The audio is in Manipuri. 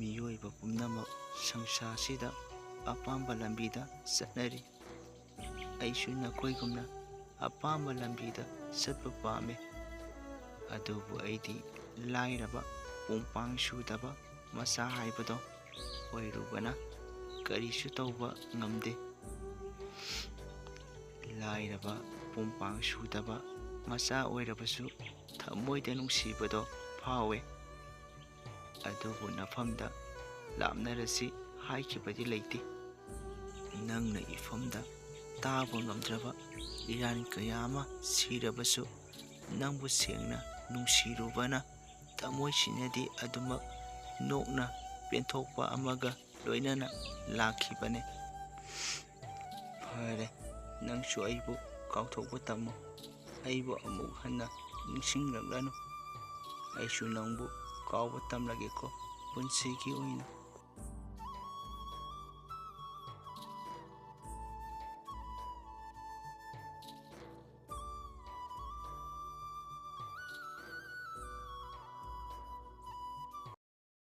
ꯃꯤꯑꯣꯏꯕ ꯄꯨꯝꯅꯃꯛ ꯁꯪꯁꯥꯔꯁꯤꯗ ꯑꯄꯥꯝꯕ ꯂꯝꯕꯤꯗ ꯆꯠꯅꯔꯤ꯫ ꯑꯩꯁꯨ ꯅꯈꯣꯏꯒꯨꯝꯅ ꯑꯄꯥꯝꯕ ꯂꯝꯕꯤꯗ ꯆꯠꯄ ꯄꯥꯝꯃꯤ꯫ ꯑꯗꯨꯕꯨ ꯑꯩꯗꯤ ꯂꯥꯏꯔꯕ, ꯄꯨꯡꯄꯥꯡ ꯁꯨꯗꯕ ꯃꯆꯥ ꯍꯥꯏꯕꯗꯣ ꯑꯣꯏꯔꯨꯕꯅ ꯀꯔꯤꯁꯨ ꯇꯧꯕ ꯉꯝꯗꯦ꯫ ꯂꯥꯏꯔꯕ, ꯄꯨꯡꯄꯥꯡ ꯁꯨꯗꯕ ꯃꯆꯥ ꯑꯣꯏꯔꯕꯁꯨ ꯊꯃꯣꯏꯗ ꯅꯨꯡꯁꯤꯕꯗꯣ ꯐꯥꯎꯋꯦ꯫ ꯑꯗꯨꯕꯨ ꯅꯐꯝꯗ ꯂꯥꯞꯅꯔꯁꯤ ꯍꯥꯏꯈꯤꯕꯗꯤ ꯂꯩꯇꯦ꯫ ꯅꯪꯅ ꯏꯐꯝꯗ ꯇꯥꯕ ꯉꯝꯗ꯭ꯔꯕ ꯏꯔꯥꯟ ꯀꯌꯥ ꯑꯃ ꯁꯤꯔꯕꯁꯨ ꯅꯪꯕꯨ ꯁꯦꯡꯅ ꯅꯨꯡꯁꯤꯔꯨꯕꯅ ꯊꯃꯣꯏꯁꯤꯅꯗꯤ ꯑꯗꯨꯃꯛ ꯅꯣꯛꯅ ꯄꯦꯟꯊꯣꯛꯄ ꯑꯃꯒ ꯂꯣꯏꯅꯅ ꯂꯥꯛꯈꯤꯕꯅꯦ꯫ ꯐꯔꯦ, ꯅꯪꯁꯨ ꯑꯩꯕꯨ ꯀꯥꯎꯊꯣꯛꯄ ꯇꯝꯃꯨ꯫ ꯑꯩꯕꯨ ꯑꯃꯨꯛ ꯍꯟꯅ ꯅꯤꯡꯁꯤꯡꯂꯛꯂꯅꯨ꯫ ꯑꯩꯁꯨ ꯅꯪꯕꯨ ꯀꯥꯎꯕ ꯇꯝꯂꯒꯦꯀꯣ, ꯄꯨꯟꯁꯤꯒꯤ ꯑꯣꯏꯅ꯫